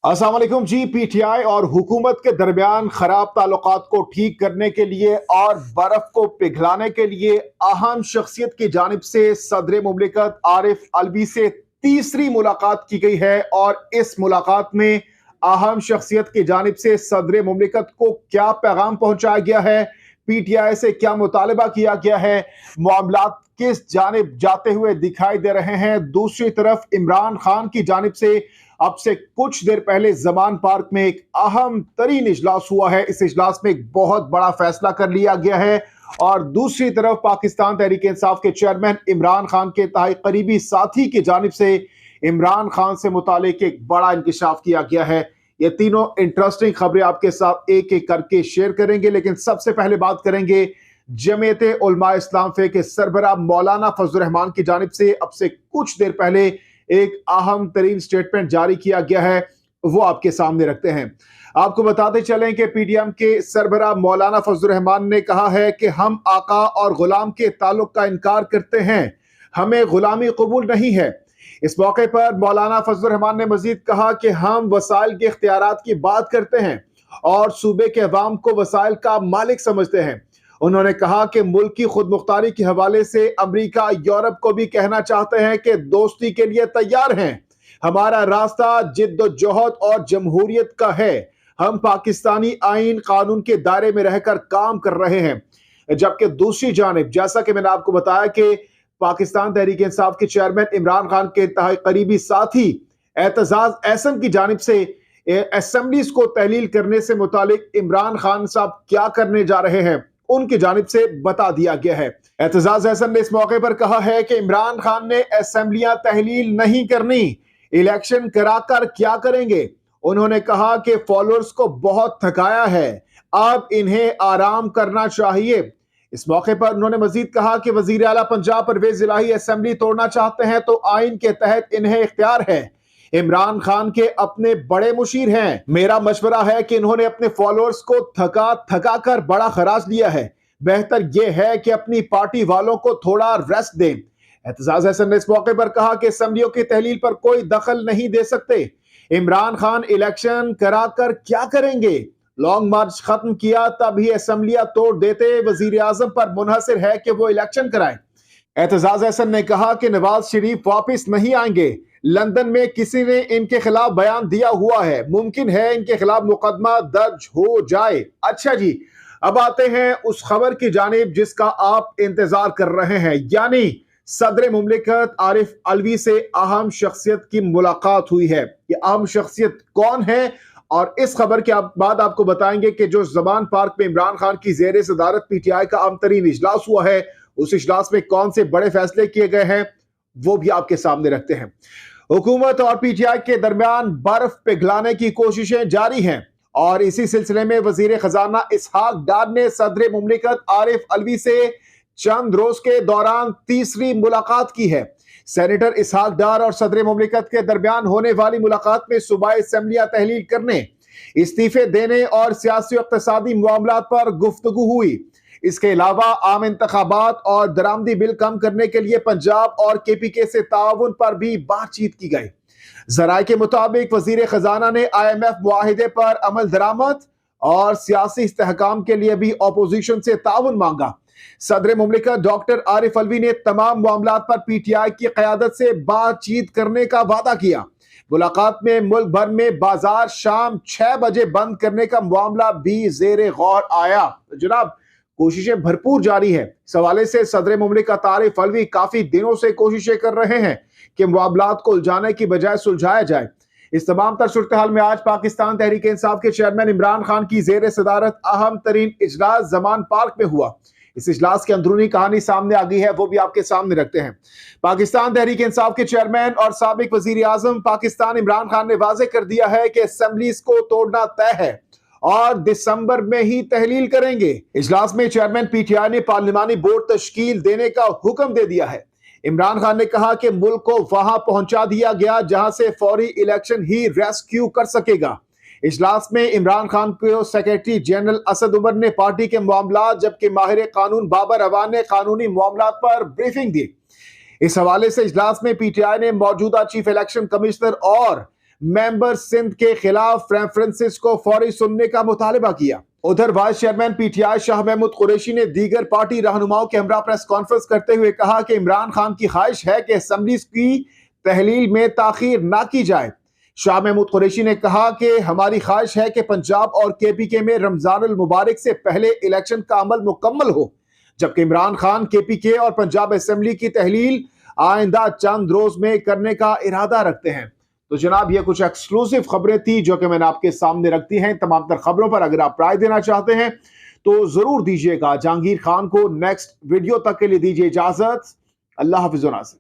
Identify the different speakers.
Speaker 1: अस्सलाम वालेकुम जी। पीटीआई और हुकूमत के दरमियान खराब ताल्लुकात को ठीक करने के लिए और बर्फ को पिघलाने के लिए अहम शख्सियत की जानिब से सदर मुमलिकत आरिफ अलवी से तीसरी मुलाकात की गई है। और इस मुलाकात में अहम शख्सियत की जानिब से सदर मुमलिकत को क्या पैगाम पहुंचाया गया है, पीटीआई से क्या मुतालबा किया गया है, मामलात किस जानिब जाते हुए दिखाई दे रहे हैं। दूसरी तरफ इमरान खान की जानिब से अब से कुछ देर पहले जमान पार्क में एक अहम तरीन इजलास हुआ है। इस इजलास में एक बहुत बड़ा फैसला कर लिया गया है। और दूसरी तरफ पाकिस्तान तहरीक इंसाफ के चेयरमैन इमरान खान के ताई करीबी साथी की जानिब से इमरान खान से मुतालिक एक बड़ा इंकिशाफ किया गया है। ये तीनों इंटरेस्टिंग खबरें आपके साथ एक एक करके शेयर करेंगे, लेकिन सबसे पहले बात करेंगे जमीयत उलमा इस्लाम फे के सरबराह मौलाना फजल रहमान की जानिब से अब से कुछ देर पहले एक अहम तरीन स्टेटमेंट जारी किया गया है, वो आपके सामने रखते हैं। आपको बताते चलें कि पीडीएम के सरबराह मौलाना फजल रहमान ने कहा है कि हम आका और गुलाम के ताल्लुक का इनकार करते हैं, हमें गुलामी कबूल नहीं है। इस मौके पर मौलाना फजल रहमान ने मजीद कहा कि हम वसाइल के इख्तियारात की बात करते हैं और सूबे के अवाम को वसाइल का मालिक समझते हैं। उन्होंने कहा कि मुल्क की खुद मुख्तारी के हवाले से अमेरिका यूरोप को भी कहना चाहते हैं कि दोस्ती के लिए तैयार हैं। हमारा रास्ता जिद्दोजहद और जमहूरियत का है। हम पाकिस्तानी आइन कानून के दायरे में रहकर काम कर रहे हैं। जबकि दूसरी जानिब, जैसा कि मैंने आपको बताया कि पाकिस्तान तहरीक इंसाफ के चेयरमैन इमरान खान के इंतहाई करीबी साथी एतजाज एहसन की जानिब से असेंबलीज को तहलील करने से मुतालिक इमरान खान साहब क्या करने जा रहे हैं, उनकी जानिब से बता दिया गया है। एतजाज एहसन ने इस मौके पर कहा है कि इमरान खान ने असेंबलियां तहलील नहीं करनी, इलेक्शन कराकर क्या करेंगे। उन्होंने कहा कि फॉलोअर्स को बहुत थकाया है, अब इन्हें आराम करना चाहिए। इस मौके पर उन्होंने मजीद कहा कि वजीर आला पंजाब परवेज इलाही असेंबली तोड़ना चाहते हैं तो आइन के तहत इन्हें इख्तियार है। इमरान खान के अपने बड़े मुशीर हैं, मेरा मशवरा है कि इन्होंने अपने फॉलोअर्स को थका थका कर बड़ा खराज लिया है, बेहतर यह है कि अपनी पार्टी वालों को थोड़ा रेस्ट दें। एतजाज हसन ने इस मौके पर कहा कि असेंबलियों की तहलील पर कोई दखल नहीं दे सकते। इमरान खान इलेक्शन कराकर क्या करेंगे, लॉन्ग मार्च खत्म किया तब ही असेंबलियां तोड़ देते, वजीर आजम पर मुनहसर है कि वो इलेक्शन कराएं। एतजाज हसन ने कहा कि नवाज शरीफ वापिस नहीं आएंगे, लंदन में किसी ने इनके खिलाफ बयान दिया हुआ है, मुमकिन है इनके खिलाफ मुकदमा दर्ज हो जाए। अच्छा जी, अब आते हैं उस खबर की जानिब जिसका आप इंतजार कर रहे हैं, यानी सदर मुमलिकत आरिफ अलवी से अहम शख्सियत की मुलाकात हुई है। ये अहम शख्सियत कौन है, और इस खबर के बाद आपको बताएंगे कि जो जमान पार्क में इमरान खान की जेर सदारत पीटीआई का अहम तरीन इजलास हुआ है, उस इजलास में कौन से बड़े फैसले किए गए हैं, वो भी आपके सामने रखते हैं। हुकूमत और पीटीआई के दरमियान बर्फ पिघलाने की कोशिशें जारी हैं और इसी सिलसिले में वजीर खजाना इसहाक डार ने सदर मुमलिकत आरिफ अलवी से चंद रोज के दौरान तीसरी मुलाकात की है। सेनेटर इसहाक डार और सदर मुमलिकत के दरमियान होने वाली मुलाकात में सूबाई असेंबलियां तहलील करने, इस्तीफे देने और सियासी और इक्तिसादी मामलात पर गुफ्तगू हुई। इसके अलावा आम इंतखाबात और दरामदी बिल कम करने के लिए पंजाब और केपीके से ताउन पर भी बातचीत की गई। जराये के मुताबिक वजीर खजाना ने IMF मुआहिदे पर अमल दरामद और सियासी इस्तेहकाम के लिए भी अपोजिशन से ताउन मांगा। सदर मुमलिकत डॉक्टर आरिफ अलवी ने तमाम मामलात पर पीटीआई की क़यादत से बातचीत करने का वादा किया। मुलाकात में मुल्क भर में बाजार शाम 6 बजे बंद करने का मामला भी जेर गौर आया। जनाब, कोशिशें भरपूर जारी है। इस हवाले से सदर मुमलिकत आरिफ अलवी काफी दिनों से कोशिशें कर रहे हैं कि मामलात को उलझाने की बजाय सुलझाया जाए। इस तमाम तर सूरत हाल में आज पाकिस्तान तहरीक इंसाफ के चेयरमैन इमरान खान की जेर सदारत अहम तरीन इजलास जमान पार्क में हुआ। इस इजलास की अंदरूनी कहानी सामने आ गई है, वो भी आपके सामने रखते हैं। पाकिस्तान तहरीक इंसाफ के चेयरमैन और साबिक वजीर आजम पाकिस्तान इमरान खान ने वाजे कर दिया है कि असेंबलीज को तोड़ना तय है और दिसंबर में ही तहलील करेंगे। इजलास में चेयरमैन पीटीआई ने पार्लिमानी बोर्ड तश्कील देने का हुक्म दे दिया है। इमरान खान ने कहा कि मुल्क को वहां पहुंचा दिया गया जहां से फौरी इलेक्शन ही रेस्क्यू कर सकेगा। इजलास में इमरान खान को सेक्रेटरी जनरल असद उमर ने पार्टी के मामला, जबकि माहिर कानून बाबर अवान ने कानूनी मामलात पर ब्रीफिंग दी। इस हवाले से इजलास में पीटीआई ने मौजूदा चीफ इलेक्शन कमिश्नर और मेंबर सिंध के खिलाफ रेफरेंसेस को फौरी सुनने का मुतालबा किया। उधर vice chairman PTI Shah Mahmood Qureshi ने दीगर पार्टी रहनुमाओं के हमरा प्रेस कॉन्फ्रेंस करते हुए कहा कि इमरान खान की ख्वाहिश है कि असेंबली की तहलील में ताखीर ना की जाए। शाह महमूद कुरैशी ने कहा कि हमारी ख्वाहिश है कि पंजाब और केपीके में रमजानुल मुबारक से पहले इलेक्शन का अमल मुकम्मल हो, जबकि इमरान खान केपीके और पंजाब असेंबली की तहलील आइंदा चंद रोज में करने का इरादा रखते हैं। तो जनाब, ये कुछ एक्सक्लूसिव खबरें थी जो कि मैंने आपके सामने रख दी हैं। तमाम तर खबरों पर अगर आप राय देना चाहते हैं तो जरूर दीजिएगा। जहांगीर खान को नेक्स्ट वीडियो तक के लिए दीजिए इजाजत। अल्लाह हाफिज़।